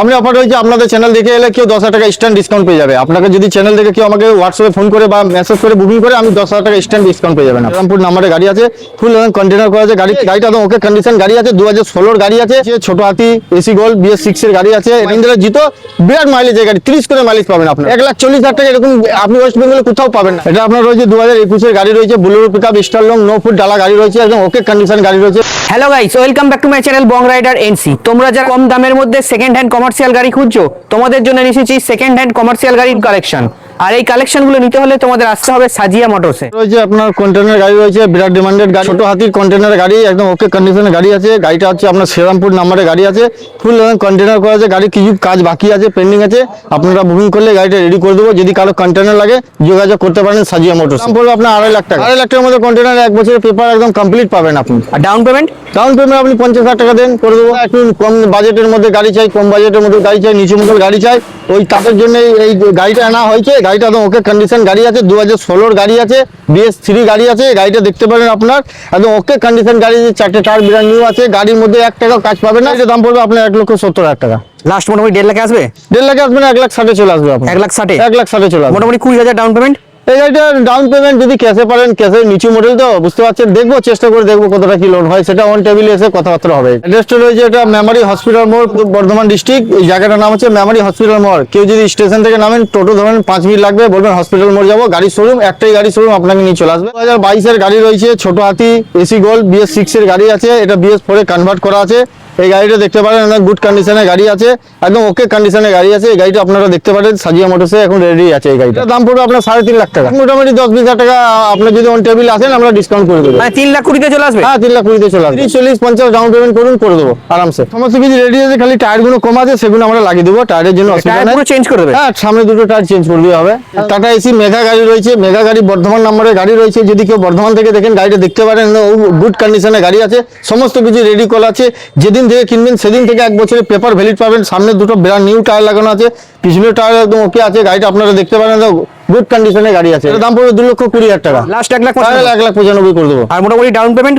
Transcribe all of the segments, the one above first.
আপনি অফার রয়েছে আপনাদের চ্যানেল দেখে এলে কেউ 10,000 টাকা ইনস্ট্যান্ট ডিসকাউন্ট পেয়ে যাবে। আপনাকে যদি চ্যানেল দেখে কেউ আমাকে হোয়াটসঅ্যাপে ফোন করে বা মেসেজ করে বুকিং করে আমি 10,000 টাকা ইনস্ট্যান্ট ডিসকাউন্ট পেয়ে যাবেন। রামপুর নাম্বারে গাড়ি আছে, ফুল কন্টেনার করা আছে গাড়িটা একদম ওকে কন্ডিশন গাড়ি আছে, 2016 গাড়ি আছে, ছোট হাতি এসি গোল্ড BS6 এর গাড়ি আছে, মহিন্দ্রা জিতো, বিরাট মাইলেজ এই গাড়ি 30 করে মাইলেজ পাবেন আপনার। 1,40,000 টাকা এরকম আপনি ওয়েস্ট বেঙ্গলে কোথাও পাবেন না। এটা আপনার রয়েছে 2021 এর গাড়ি রয়েছে, বুলেরো পিকআপ স্টারলং 9 ফুট ডালা গাড়ি রয়েছে, একদম ওকে কন্ডিশন গাড়ি রয়েছে। Hello guys, welcome back to my channel Bong rider NC. তোমরা যারা কম দামের মধ্যে সেকেন্ড হ্যান্ড কমার্শিয়াল গাড়ি খুঁজছো, তোমাদের জন্য এসেছি সেকেন্ড হ্যান্ড কমার্শিয়াল গাড়ির কালেকশন। আর এই কালেকশনগুলো নিতে হলে তোমাদের আসতে হবে সাজিয়া মোটরসে। রয়েছে আপনার কন্টেনার গাড়ি রয়েছে, বিরাট ডিমান্ডেড গাড়ি, ছোট হাতির কন্টেনার গাড়ি, একদম ওকে কন্ডিশনের গাড়ি আছে। গাড়িটা হচ্ছে আপনার শ্রীরামপুর নাম্বারে গাড়ি আছে, ফুল কন্টেনার করা আছে। গাড়ি কিছু কাজ বাকি আছে, পেন্ডিং আছে, আপনারা বুকিং করলে গাড়িটা রেডি করে দেবো। যদি কারো কন্টেনার লাগে যোগাযোগ করতে পারেন সাজিয়া মোটরস। দাম পড়বে আপনার 2.5 লাখ টাকা। 2.5 লাখ টাকার মধ্যে কন্টেনার 1 বছরের পেপার একদম কমপ্লিট পাবেন আপনি। আর ডাউন পেমেন্ট আপনি 50,000 টাকা দেন, করে দেবো। একটু কম বাজেটের মধ্যে গাড়ি চাই, কম বাজেটের মধ্যে গাড়ি চাই, নিচু মডেল গাড়ি চাই, ওই তাদের জন্য এই গাড়িটা আনা হয়েছে। গাড়িটা একদম ওকে কন্ডিশন গাড়ি আছে, 2016 গাড়ি আছে, BS3 গাড়ি আছে। গাড়িটা দেখতে পারেন আপনার একদম ওকে কন্ডিশন গাড়ি, 4টে টায়ার ব্র্যান্ড নিউ আছে। গাড়ির মধ্যে 1 টাকাও কাজ পাবেন না। এর দাম পড়বে আপনার 1,70,000 টাকা। লাস্ট মোটামুটি 1.5 লাখে আসবে। 1.5 লাখে আসবে না, 1,60,000 চলে আসবে আপনার। 1,60,000 1,60,000 চলে আসবে। মোটামুটি 20,000 ডাউন পেমেন্ট। এই গাড়িটা ডাউন পেমেন্ট যদি ক্যাশে পারেন, ক্যাশে নিচু মডেল তো বুঝতে পারছেন, দেখবো চেষ্টা করে দেখবো কতটা কি লোন হয়, সেটা অন টেবিলে এসে কথাবার্তা হবে। অ্যাড্রেসটা রয়েছে এটা মেমারি হসপিটাল মোড়, বর্ধমান ডিস্ট্রিক্ট। এই জায়গাটার নাম হচ্ছে মেমারি হসপিটাল মোড়। কেউ যদি স্টেশন থেকে নামেন, টোটো ধরেন 5 মিনিট লাগবে, বলবেন হসপিটাল মোড় যাবো, গাড়ির শোরুম একটাই, গাড়ি শোরুম আপনাকে নিয়ে চলে আসবে। 2022 এর গাড়ি রয়েছে, ছোট হাতি এসি গোল্ড BS6 এর গাড়ি আছে, এটা BS4 এ কনভার্ট করা আছে। এই গাড়িটা দেখতে পারেন, গুড কন্ডিশনের গাড়ি আছে, একদম ওকে কন্ডিশনের গাড়ি আছে। এই গাড়িটা আপনারা দেখতে পারেন সাজিয়া মোটরসে এখন রেডি আছে। এই গাড়িটার দাম পড়বে আপনার 3.5 লাখ টাকা। মোটামুটি 10-20,000 টাকা আপনার যদি অন টেবিল আসেন আমরা ডিসকাউন্ট করে দেবো। মানে 3,20,000 চলে আসবে। হ্যাঁ, 3,20,000 চলে আসবে। 30-40-50 ডাউন পেমেন্ট করুন, করে দেবো আরামসে। সমস্ত কিছু রেডি আছে, খালি টায়ারগুলো কম আছে, সেগুলো আমরা লাগিয়ে দেবো। টায়ারের জন্য অসুবিধা টায়ার নেই, পুরো চেঞ্জ করে দেবে। হ্যাঁ, সামনে দুটো টায়ার চেঞ্জ করে দেওয়া হবে। টাটা এসি মেগা গাড়ি রয়েছে, মেগা গাড়ি বর্ধমান নম্বরের গাড়ি রয়েছে। যদি কেউ বর্ধমান থেকে দেখেন গাড়িটা দেখতে পারেন, গুড কন্ডিশনের গাড়ি আছে, সমস্ত কিছু রেডি করা আছে। যেদিন থেকে কিনবেন সেদিন থেকে 1 বছরের পেপার ভ্যালিড পাবেন। সামনে দুটো ব্র্যান্ড নিউ টায়ার লাগানো আছে, পিছনের টায়ার একদম ওকে আছে। গাড়িটা আপনারা দেখতে পারেন, গুড কন্ডিশনের গাড়ি আছে। দাম পড়বে 2,20,000 টাকা। লাস্ট 1,95,000 1,95,000 করে দেবো। আর মোটামুটি ডাউন পেমেন্ট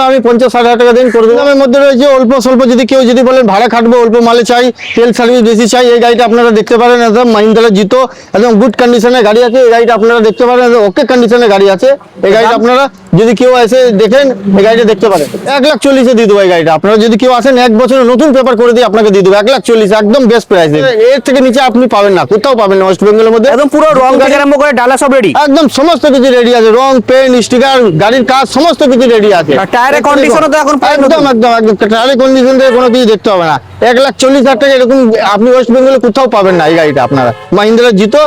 আমি 50-60,000 টাকা দিন করে দেবো। দামের মধ্যে রয়েছে অল্প স্বল্প। যদি কেউ যদি বলেন ভাড়া খাটবো, অল্প মালে চাই, তেল সার্ভিস বেশি চাই, এই গাড়িটা আপনারা দেখতে পারেন, একদম মহিন্দ্রা জিতো, একদম গুড কন্ডিশনের গাড়ি আছে। এই গাড়িটা আপনারা দেখতে পারেন, ওকে কন্ডিশনের গাড়ি আছে। এই গাড়িটা আপনারা যদি কেউ এসে দেখেন, এই গাড়িটা দেখতে পারেন। 1,40,000 দিয়ে দেবো এই গাড়িটা। আপনারা যদি কেউ আসেন, 1 বছরের নতুন পেপার করে দিয়ে আপনাকে দিয়ে দেবো 1,40,000, একদম বেস্ট প্রাইস। এর থেকে নিচে আপনি পাবেন না, কোথাও পাবেন না ওয়েস্ট বেঙ্গলের মধ্যে। একদম পুরো রং থেকে আরম্ভ করে ডালা সব রেডি, একদম সমস্ত কিছু রেডি আছে, রং, পেন, স্টিকার, গাড়ির কাজ সমস্ত কিছু রেডি আছে। টায়ারের কন্ডিশনও তো এখন একদম টায়ারের কন্ডিশন থেকে কোনো কিছু দেখতে হবে না। 1,40,000 টাকা এরকম আপনি ওয়েস্ট বেঙ্গলে কোথাও পাবেন না। এই গাড়িটা আপনারা মহিন্দ্রা জিতো,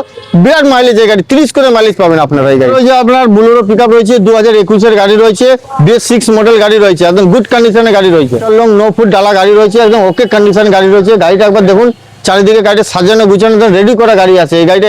বিরাট মাইলেজ এই গাড়ি, 30 করে মাইলেজ পাবেন আপনারা। এই গাড়ি ওই যে আপনার বুলেরো পিকআপ রয়েছে, 2021 এর গাড়ি রয়েছে, BS6 মডেল গাড়ি রয়েছে, একদম গুড কন্ডিশনের গাড়ি রয়েছে। লং 9 ফুট ডালা গাড়ি রয়েছে, একদম ওকে কন্ডিশন গাড়ি রয়েছে। গাড়িটা একবার দেখুন, চারিদিকে গাড়িটা সাজানো গুছানো রেডি করা গাড়ি আছে। এই গাড়িটা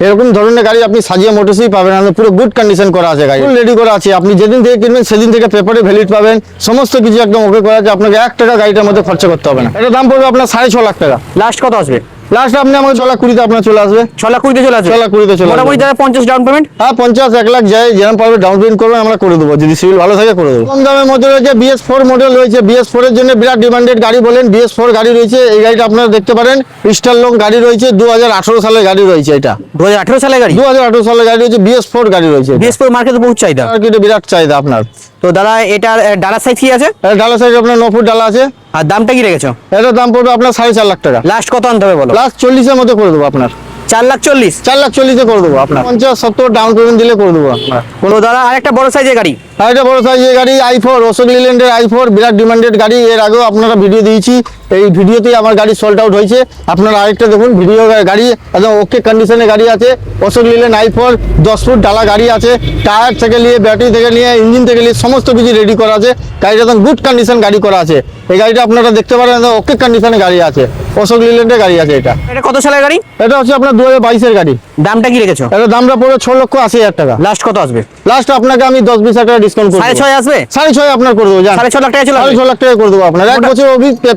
এরকম ধরনের গাড়ি আপনি সাজিয়া মোটরসই পাবেন, পুরো গুড কন্ডিশন করা আছে, গাড়ি রেডি করা আছে। আপনি যেদিন থেকে কিনবেন সেদিন থেকে পেপারে ভ্যালিড পাবেন, সমস্ত কিছু একদম ওকে করা আছে। আপনাকে 1 টাকা গাড়িটার মধ্যে খরচা করতে হবে না। এটা দাম পড়বে আপনার 6.5 লাখ টাকা। লাস্ট কত আসবে? লাস্ট আপনি আমাকে 6,20,000 আপনার চলে আসবে। 6,20,000 চলে আসবে। 6,20,000 চলে আসবে। মোটামুটি যারা 50 ডাউন পেমেন্ট, হ্যাঁ, 50-1 লাখ যায়, যেরকম পারবে ডাউন পেমেন্ট করবেন, আমরা করে দেবো। যদি সিভিল ভালো থাকে করে দেবো। কম দামের মধ্যে রয়েছে BS4 মডেল রয়েছে, BS4 এর জন্য বিরাট ডিমান্ডেড গাড়ি বলেন, BS4 গাড়ি রয়েছে। এই গাড়িটা আপনারা দেখতে পারেন, স্টারলং গাড়ি রয়েছে, 2018 সালের গাড়ি রয়েছে। এটা 2018 সালের গাড়ি, 2018 সালের গাড়ি রয়েছে, BS4 গাড়ি রয়েছে। BS4 মার্কেটে বহুত চাহিদা, মার্কেটে বিরাট চাহিদা আপনার। তো দাদা এটার ডালা সাইজ কি আছে? ডালা সাইজ আপনার 9 ফুট ডালা আছে। আর দামটা কি রেখেছো? এটার দাম পড়বে আপনার 4.5 লাখ টাকা। লাস্ট কত আনতে হবে বলো? লাস্ট 40-এর মধ্যে করে দেবো আপনার। 4,40,000। 4,40,000 করে দেবো আপনার। 50-70 ডাউন পেমেন্ট দিলে করে দেবো আপনার। কোনো দাদা আরেকটা বড় সাইজের গাড়ি, আর এটা বড় সাইজের গাড়ি i4, অশোক লিল্যান্ডের i4, বিরাট ডিমান্ডেড গাড়ি। এর আগেও আপনারা ভিডিও দিয়েছি, এই ভিডিওতেই আমার গাড়ি সোল্ড আউট হয়েছে। আপনারা আরেকটা দেখুন, ভিডিও গাড়ি একদম ওকে কন্ডিশনের গাড়ি আছে, অশোক লিল্যান্ড i4, 10 ফুট ডালা গাড়ি আছে। টায়ার থেকে নিয়ে, ব্যাটারি থেকে নিয়ে, ইঞ্জিন থেকে নিয়ে সমস্ত কিছু রেডি করা আছে। গাড়িটা একদম গুড কন্ডিশন গাড়ি করা আছে। এই গাড়িটা আপনারা দেখতে পারেন, ওকে কন্ডিশনের গাড়ি আছে, অশোক লিল্যান্ডের গাড়ি আছে। এটা এটা কত সালের গাড়ি? এটা হচ্ছে আপনার 2022 এর গাড়ি। দামটা কি রেখেছো? এটা দামটা পড়বে 6,80,000 টাকা। লাস্ট কত আসবে? লাস্ট আপনাকে আমি 10-20 হাজার টাকা ডিসকাউন্ট করবো। 6.5 আসবে? 6.5 আপনার করে দেবো, জান। 6.5 লাখ টাকা চলে আসবে? 6.5 লাখ টাকা করে দেবো আপনার। এক মোটা- বছর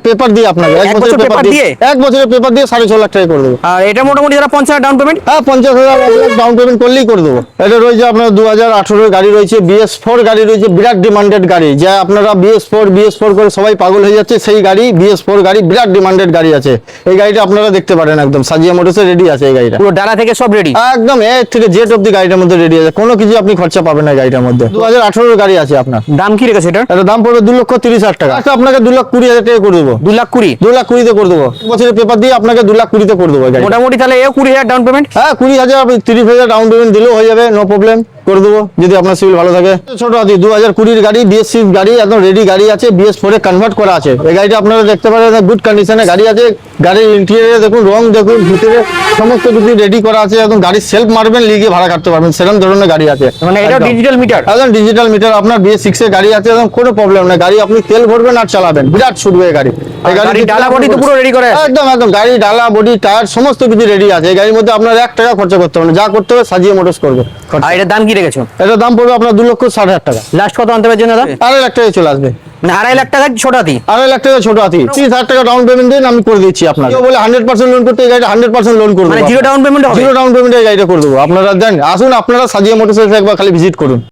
পেপার দিয়ে আপনাকে, এক বছর পেপার দিয়ে? এক বছরের পেপার দিয়ে 6.5 লাখ টাকা করে দেবো। আর এটা মোটামুটি যারা 50,000 ডাউন পেমেন্ট, হ্যাঁ, 50,000 ডাউন পেমেন্ট করলেই করে দেবো। এটা রয়েছে আপনার 2018 গাড়ি রয়েছে, BS4 গাড়ি রয়েছে, বিরাট ডিমান্ডেড গাড়ি, যা আপনারা BS4 করে সবাই পাগল হয়ে যাচ্ছে, সেই গাড়ি BS4 গাড়ি, বিরাট ডিমান্ডেড গাড়ি আছে। এই গাড়িটা আপনারা দেখতে পারেন, একদম সাজিয়া মোটরসে রেডি আছে এই গাড়িটা। পুরো ডালা থেকে সব রেডি। একদম এ থেকে জেড অব্দি গাড়িটার মধ্যে রেডি আছে, কোনো কিছু আপনি খরচা পাবেন না এই গাড়িটার মধ্যে। 2018 গাড়ি আছে আপনার। দাম কি রেখেছো এটার? এটা দাম পড়বে 2,30,000 টাকা। আচ্ছা, আপনাকে 2,20,000 টাকা করে দেবো। 2,20,000? 2,20,000 করে দেবো। বছরের পেপার দিয়ে আপনাকে 2,20,000 করে দেবো এই গাড়িটা। মোটামুটি তাহলে এও 20,000 ডাউন পেমেন্ট। হ্যাঁ, 20,000 30,000 ডাউন পেমেন্ট দিলেও হয়ে যাবে, নো প্রবলেম, করে দেবো যদি আপনার সিভিল ভালো থাকে। ছোট হাতি 2020 গাড়ি, BS6 গাড়ি, একদম রেডি গাড়ি আছে, BS4 এ কনভার্ট করা আছে। এই গাড়িটা আপনারা দেখতে পারেন, গুড কন্ডিশনে গাড়ি আছে। গাড়ির ইন্টেরিয়রে দেখুন, রং দেখুন, ভিতরে সমস্ত কিছু রেডি করা আছে, একদম গাড়ির সেলফ মারবেন, লিগে ভাড়া কাটতে পারবেন, সেরকম ধরনের গাড়ি আছে। মানে এটা একদম। Digital meter? একদম ডিজিটাল মিটার। আপনার BS6 এর গাড়ি আছে, একদম কোনো প্রবলেম নেই। গাড়ি আপনি তেল ভরবেন আর চালাবেন, বিরাট ছুটবে এই গাড়ি। এই গাড়ির ডালা বডি তো পুরো রেডি করে আছে? একদম একদম, গাড়ি ডালা বডি টায়ার সমস্ত কিছু রেডি আছে। এই গাড়ির মধ্যে আপনার 1 টাকা খরচা করতে হবে না, যা করতে হবে সাজিয়ে মোটরস করবে। আর এটার দাম কি রেখেছো? এটার দাম পড়বে আপনার 2,60,000 টাকা। লাস্ট কত আনতে পারছেন দাদা? 2.5 লাখ টাকা চলে আসবে। মানে 2.5 লাখ টাকা ছোট হাতি? 2.5 লাখ টাকা ছোট হাতি। 30,000 টাকা ডাউন পেমেন্ট দিন, আমি করে দিচ্ছি আপনাকে। কেউ বলে 100% লোন করতে, এই গাড়িটা 100% লোন করে দেবো। মানে জিরো ডাউন পেমেন্ট হবে? জিরো ডাউন পেমেন্ট এই গাড়িটা করে দেবো। আপনারা দেন, আসুন আপনারা সাজিয়ে মোটরস একবার খালি ভিজিট করুন।